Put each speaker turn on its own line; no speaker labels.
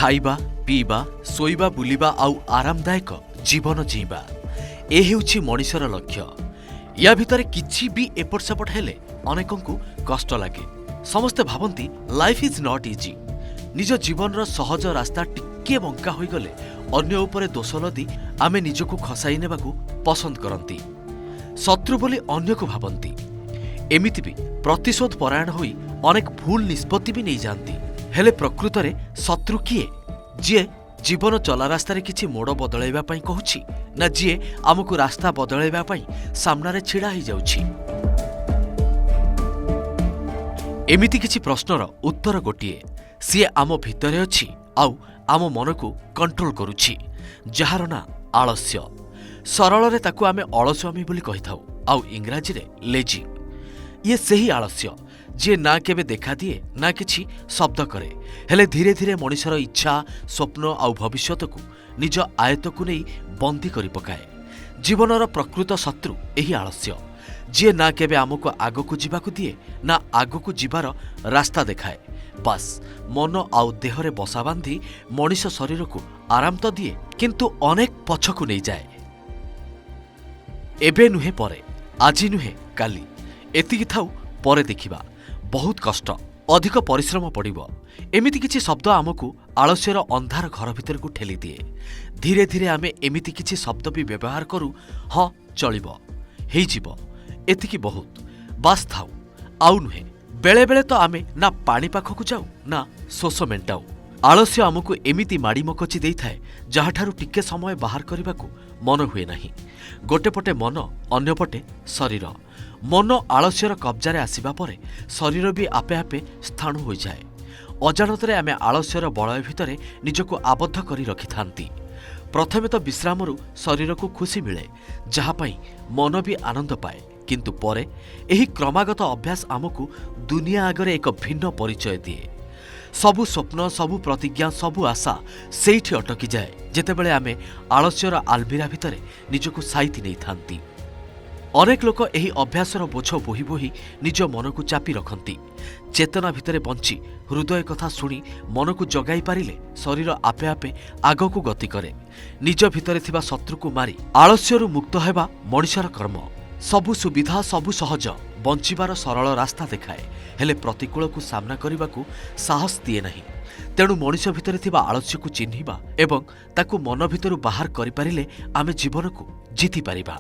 ଖାଇବା ପିଇବା ଶୋଇବା ବୁଲିବା ଆଉ ଆରାମଦାୟକ ଜୀବନ ଜୀଇବା ଏ ହେଉଛି ମଣିଷର ଲକ୍ଷ୍ୟ। ୟା ଭିତରେ କିଛି ବି ଏପଟ ସେପଟ ହେଲେ ଅନେକଙ୍କୁ କଷ୍ଟ ଲାଗେ। ସମସ୍ତେ ଭାବନ୍ତି ଲାଇଫ୍ ଇଜ୍ ନଟ୍ ଇଜି। ନିଜ ଜୀବନର ସହଜ ରାସ୍ତା ଟିକିଏ ବଙ୍କା ହୋଇଗଲେ ଅନ୍ୟ ଉପରେ ଦୋଷ ଲଦି ଆମେ ନିଜକୁ ଖସାଇ ନେବାକୁ ପସନ୍ଦ କରନ୍ତି। ଶତ୍ରୁ ବୋଲି ଅନ୍ୟକୁ ଭାବନ୍ତି। ଏମିତି ବି ପ୍ରତିଶୋଧ ପରାୟଣ ହୋଇ ଅନେକ ଭୁଲ ନିଷ୍ପତ୍ତି ବି ନେଇଯାଆନ୍ତି। ହେଲେ ପ୍ରକୃତରେ ଶତ୍ରୁ କିଏ? ଯିଏ ଜୀବନ ଚଲା ରାସ୍ତାରେ କିଛି ମୋଡ଼ ବଦଳାଇବା ପାଇଁ କହୁଛି, ନା ଯିଏ ଆମକୁ ରାସ୍ତା ବଦଳାଇବା ପାଇଁ ସାମ୍ନାରେ ଛିଡ଼ା ହୋଇଯାଉଛି? ଏମିତି କିଛି ପ୍ରଶ୍ନର ଉତ୍ତର ଗୋଟିଏ, ସିଏ ଆମ ଭିତରେ ଅଛି ଆଉ ଆମ ମନକୁ କଣ୍ଟ୍ରୋଲ କରୁଛି, ଯାହାର ନାଁ ଆଳସ୍ୟ। ସରଳରେ ତାକୁ ଆମେ ଅଳସୁଆମୀ ବୋଲି କହିଥାଉ, ଆଉ ଇଂରାଜୀରେ ଲେଜି। ଇଏ ସେହି ଆଳସ୍ୟ ଯିଏ ନା କେବେ ଦେଖାଦିଏ ନା କିଛି ଶବ୍ଦ କରେ, ହେଲେ ଧୀରେ ଧୀରେ ମଣିଷର ଇଚ୍ଛା, ସ୍ୱପ୍ନ ଆଉ ଭବିଷ୍ୟତକୁ ନିଜ ଆୟତ୍ତକୁ ନେଇ ବନ୍ଦୀ କରି ପକାଏ। ଜୀବନର ପ୍ରକୃତ ଶତ୍ରୁ ଏହି ଆଳସ୍ୟ, ଯିଏ ନା କେବେ ଆମକୁ ଆଗକୁ ଯିବାକୁ ଦିଏ ନା ଆଗକୁ ଯିବାର ରାସ୍ତା ଦେଖାଏ। ବାସ୍ ମନ ଆଉ ଦେହରେ ବସା ବାନ୍ଧି ମଣିଷ ଶରୀରକୁ ଆରାମ ତ ଦିଏ, କିନ୍ତୁ ଅନେକ ପଛକୁ ନେଇଯାଏ। ଏବେ ନୁହେଁ ପରେ, ଆଜି ନୁହେଁ କାଲି, ଏତିକି ଥାଉ ପରେ ଦେଖିବା। ବହୁତ କଷ୍ଟ, ଅଧିକ ପରିଶ୍ରମ ପଡ଼ିବ, ଏମିତି କିଛି ଶବ୍ଦ ଆମକୁ ଆଳସ୍ୟର ଅନ୍ଧାର ଘର ଭିତରକୁ ଠେଲିଦିଏ। ଧୀରେ ଧୀରେ ଆମେ ଏମିତି କିଛି ଶବ୍ଦ ବି ବ୍ୟବହାର କରୁ, ହଁ ଚଳିବ, ହେଇଯିବ, ଏତିକି ବହୁତ, ବାସ୍ ଥାଉ, ଆଉ ନୁହେଁ। ବେଳେବେଳେ ତ ଆମେ ନା ପାଣି ପାଖକୁ ଯାଉ ନା ଶୋଷ ମେଣ୍ଟାଉ। ଆଳସ୍ୟ ଆମକୁ ଏମିତି ମାଡ଼ି ମକଚି ଦେଇଥାଏ, ଯାହାଠାରୁ ଟିକେ ସମୟ ବାହାର କରିବାକୁ ମନ ହୁଏ ନାହିଁ। ଗୋଟେ ପଟେ ମନ, ଅନ୍ୟପଟେ ଶରୀର। ମନ ଆଳସ୍ୟର କବ୍ଜାରେ ଆସିବା ପରେ ଶରୀର ବି ଆପେ ଆପେ ସ୍ଥାଣୁ ହୋଇଯାଏ। ଅଜାଣତରେ ଆମେ ଆଳସ୍ୟର ବଳୟ ଭିତରେ ନିଜକୁ ଆବଦ୍ଧ କରି ରଖିଥାନ୍ତି। ପ୍ରଥମେ ତ ବିଶ୍ରାମରୁ ଶରୀରକୁ ଖୁସି ମିଳେ, ଯାହା ପାଇଁ ମନ ବି ଆନନ୍ଦ ପାଏ, କିନ୍ତୁ ପରେ ଏହି କ୍ରମାଗତ ଅଭ୍ୟାସ ଆମକୁ ଦୁନିଆ ଆଗରେ ଏକ ଭିନ୍ନ ପରିଚୟ ଦିଏ। ସବୁ ସ୍ୱପ୍ନ, ସବୁ ପ୍ରତିଜ୍ଞା, ସବୁ ଆଶା ସେଇଠି ଅଟକିଯାଏ ଯେତେବେଳେ ଆମେ ଆଳସ୍ୟର ଆଲମିରା ଭିତରେ ନିଜକୁ ସାଇତି ନେଇଥାନ୍ତି। ଅନେକ ଲୋକ ଏହି ଅଭ୍ୟାସର ବୋଝ ବୋହି ବୋହି ନିଜ ମନକୁ ଚାପି ରଖନ୍ତି। ଚେତନା ଭିତରେ ବଞ୍ଚି ହୃଦୟ କଥା ଶୁଣି ମନକୁ ଜଗାଇ ପାରିଲେ ଶରୀର ଆପେ ଆପେ ଆଗକୁ ଗତି କରେ। ନିଜ ଭିତରେ ଥିବା ଶତ୍ରୁକୁ ମାରି ଆଳସ୍ୟରୁ ମୁକ୍ତ ହେବା ମଣିଷର କର୍ମ। ସବୁ ସୁବିଧା, ସବୁ ସହଜ ବଞ୍ଚିବାର ସରଳ ରାସ୍ତା ଦେଖାଏ, ହେଲେ ପ୍ରତିକୂଳକୁ ସାମ୍ନା କରିବାକୁ ସାହସ ଦିଏ ନାହିଁ। ତେଣୁ ମଣିଷ ଭିତରେ ଥିବା ଆଳସ୍ୟକୁ ଚିହ୍ନିବା ଏବଂ ତାକୁ ମନ ଭିତରୁ ବାହାର କରିପାରିଲେ ଆମେ ଜୀବନକୁ ଜିତିପାରିବା।